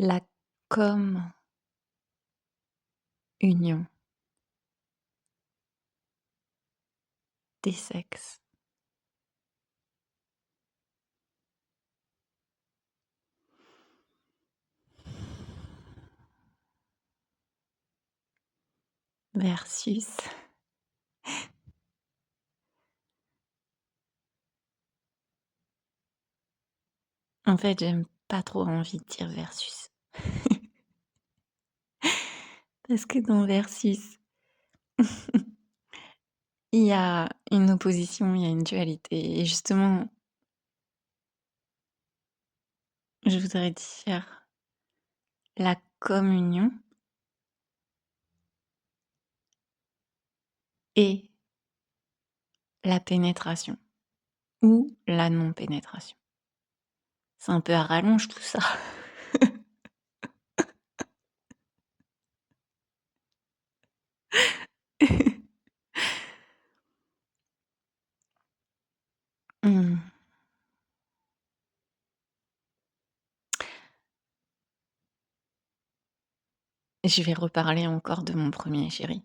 La communion des sexes. Versus. En fait, j'aime pas trop envie de dire versus. Parce que dans versus, il y a une opposition, il y a une dualité. Et justement, je voudrais dire la communion et la pénétration ou la non-pénétration. C'est un peu à rallonge tout ça. Mmh. Je vais reparler encore de mon premier chéri.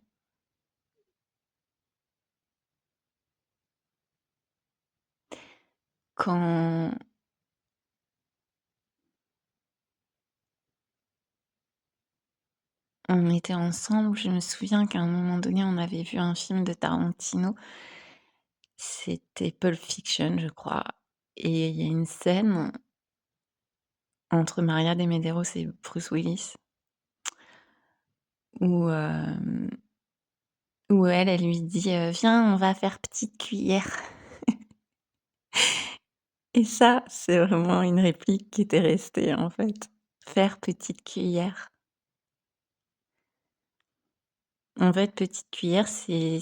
Quand on était ensemble, je me souviens qu'à un moment donné, on avait vu un film de Tarantino. C'était Pulp Fiction, je crois, et il y a une scène entre Maria de Medeiros et Bruce Willis où, où elle lui dit, «Viens, on va faire petite cuillère» et ça, c'est vraiment une réplique qui était restée, en fait. Faire petite cuillère. En fait, petite cuillère, c'est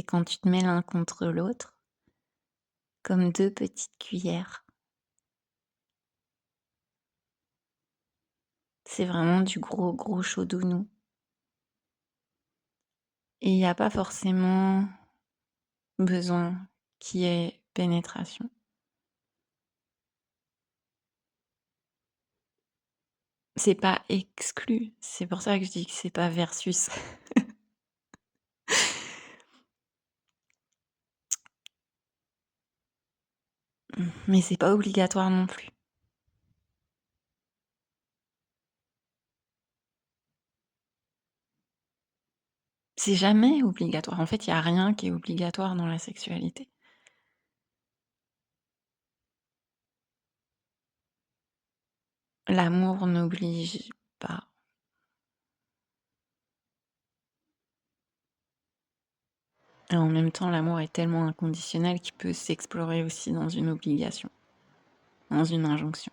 quand tu te mets l'un contre l'autre, comme 2 petites cuillères. C'est vraiment du gros, gros chaudounou et il y a pas forcément besoin qu'il y ait pénétration. C'est pas exclu, c'est pour ça que je dis que c'est pas versus. Mais c'est pas obligatoire non plus. C'est jamais obligatoire. En fait, il y a rien qui est obligatoire dans la sexualité. L'amour n'oblige pas. Et en même temps, l'amour est tellement inconditionnel qu'il peut s'explorer aussi dans une obligation, dans une injonction.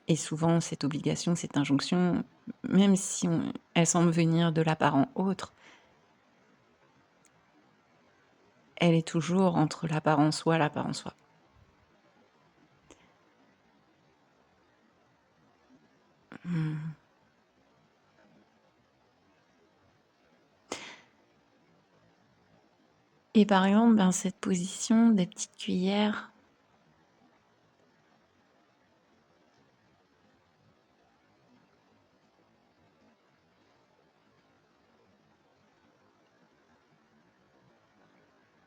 Et souvent, cette obligation, cette injonction, même si elle semble venir de la parent autre, elle est toujours entre la parent soi, la parent soi. Mmh. Et par exemple, ben, cette position des petites cuillères,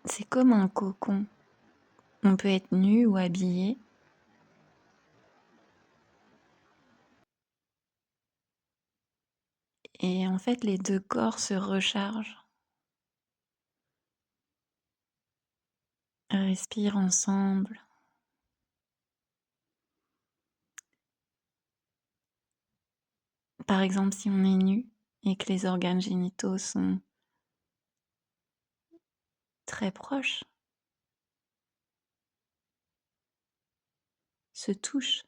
c'est comme un cocon. On peut être nu ou habillé. Et en fait, les 2 corps se rechargent, respirent ensemble. Par exemple, si on est nu et que les organes génitaux sont très proches, se touchent.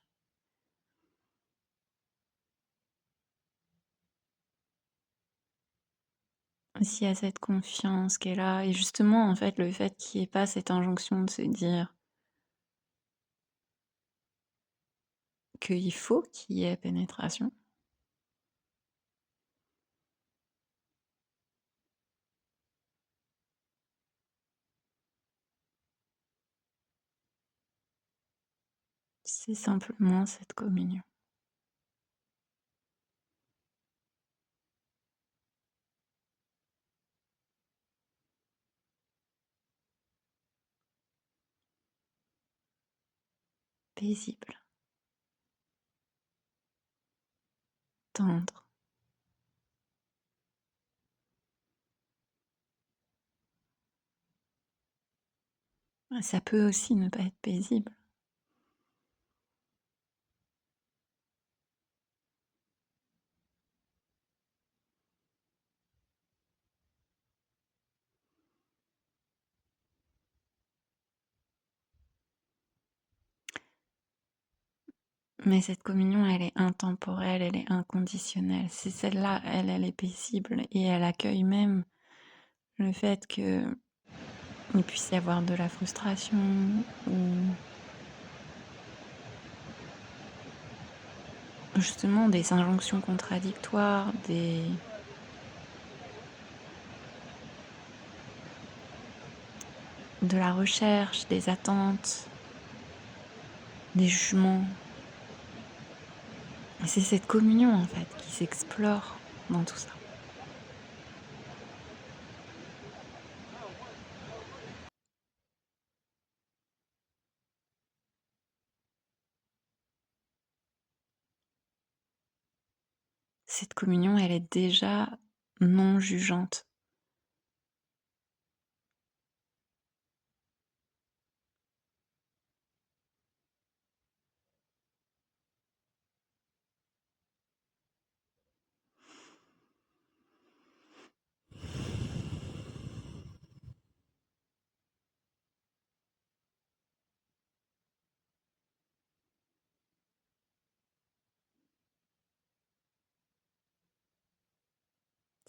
S'il y a cette confiance qui est là et justement, en fait, le fait qu'il y ait pas cette injonction de se dire qu'il faut qu'il y ait pénétration. C'est simplement cette communion. Paisible, tendre. Ça peut aussi ne pas être paisible. Mais cette communion, elle est intemporelle, elle est inconditionnelle. C'est celle-là, elle est paisible et elle accueille même le fait qu'il puisse y avoir de la frustration ou justement des injonctions contradictoires, de la recherche, des attentes, des jugements. Et c'est cette communion en fait qui s'explore dans tout ça. Cette communion, elle est déjà non jugeante.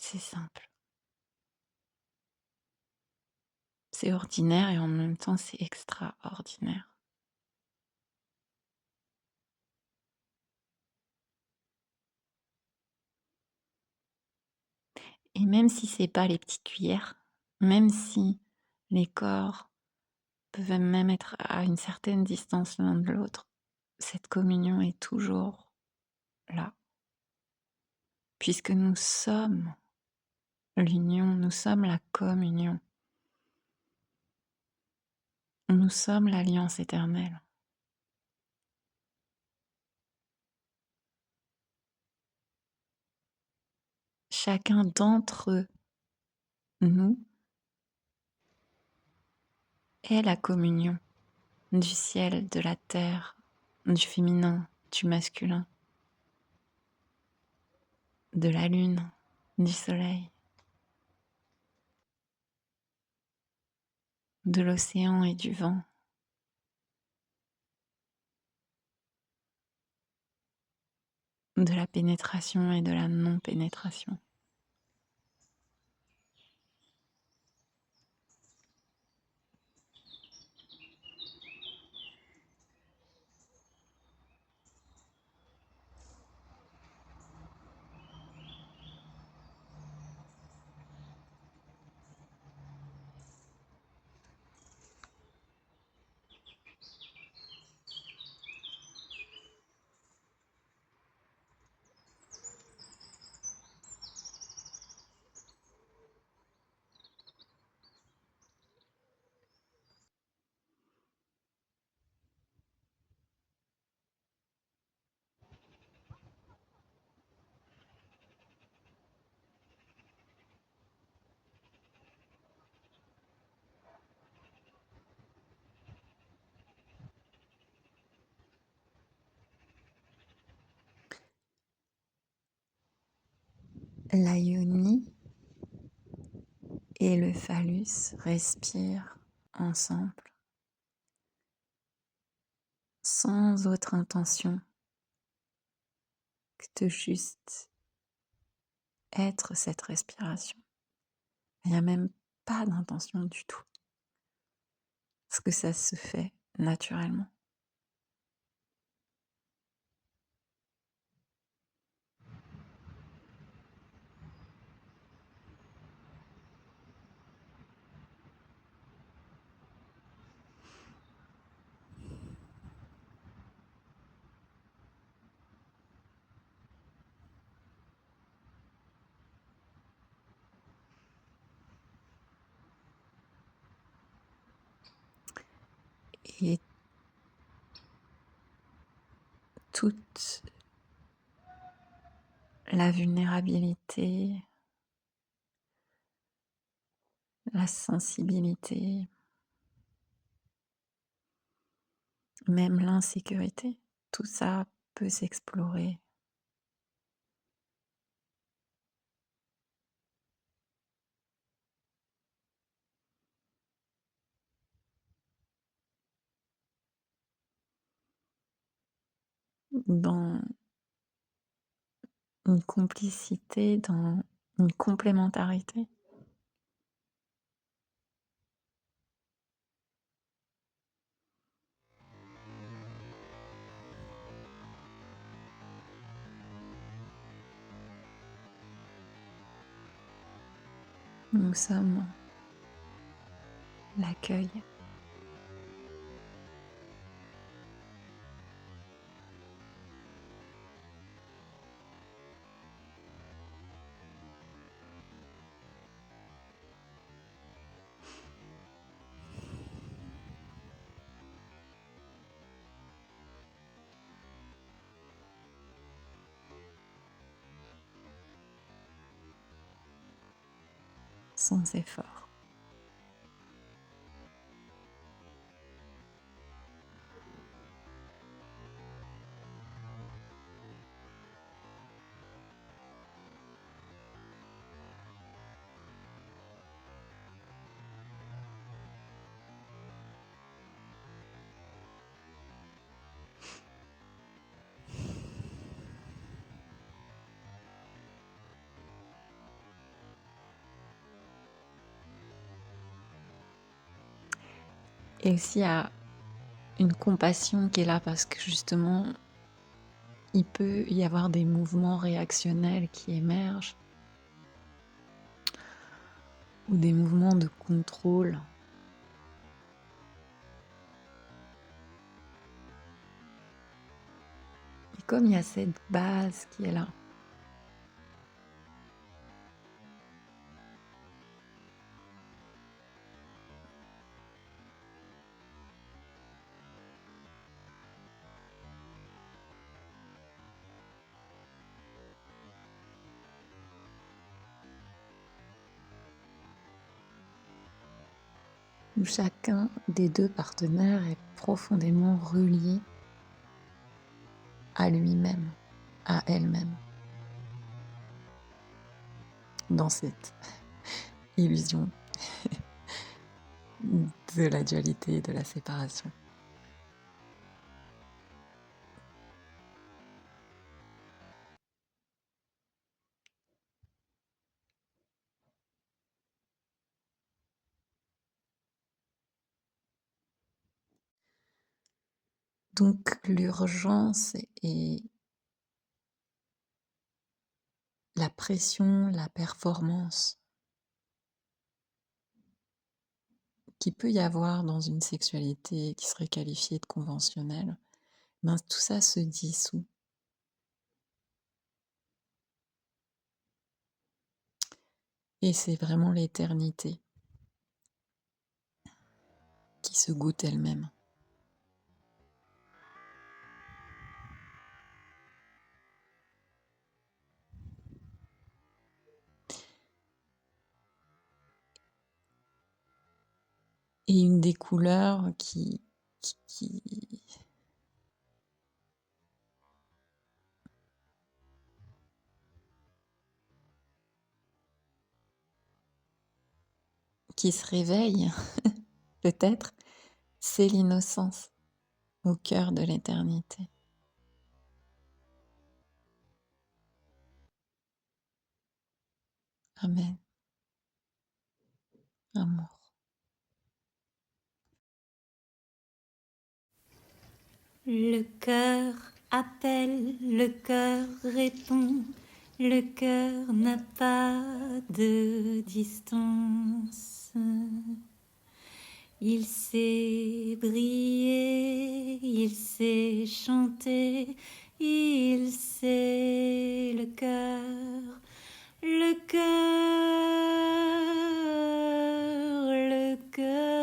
C'est simple. C'est ordinaire et en même temps c'est extraordinaire. Et même si c'est pas les petites cuillères, même si les corps peuvent même être à une certaine distance l'un de l'autre, cette communion est toujours là, puisque nous sommes l'union, nous sommes la communion, nous sommes l'alliance éternelle. Chacun d'entre nous est la communion du ciel, de la terre, du féminin, du masculin, de la lune, du soleil, de l'océan et du vent, de la pénétration et de la non-pénétration. La yoni et le phallus respirent ensemble, sans autre intention que de juste être cette respiration. Il n'y a même pas d'intention du tout, parce que ça se fait naturellement. et toute la vulnérabilité, la sensibilité, même l'insécurité, tout ça peut s'explorer. Dans une complicité, dans une complémentarité. Nous sommes l'accueil. Sans effort. Et aussi, il y a une compassion qui est là parce que justement, il peut y avoir des mouvements réactionnels qui émergent ou des mouvements de contrôle. Et comme il y a cette base qui est là, où chacun des deux partenaires est profondément relié à lui-même, à elle-même, dans cette illusion de la dualité et de la séparation. Donc l'urgence et la pression, la performance qu'il peut y avoir dans une sexualité qui serait qualifiée de conventionnelle, ben, tout ça se dissout. Et c'est vraiment l'éternité qui se goûte elle-même. Et une des couleurs qui se réveille, peut-être, c'est l'innocence au cœur de l'éternité. Amen. Amour. Le cœur appelle, le cœur répond, le cœur n'a pas de distance. Il sait briller, il sait chanter, il sait le cœur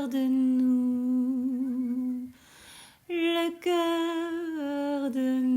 de nous. cœur de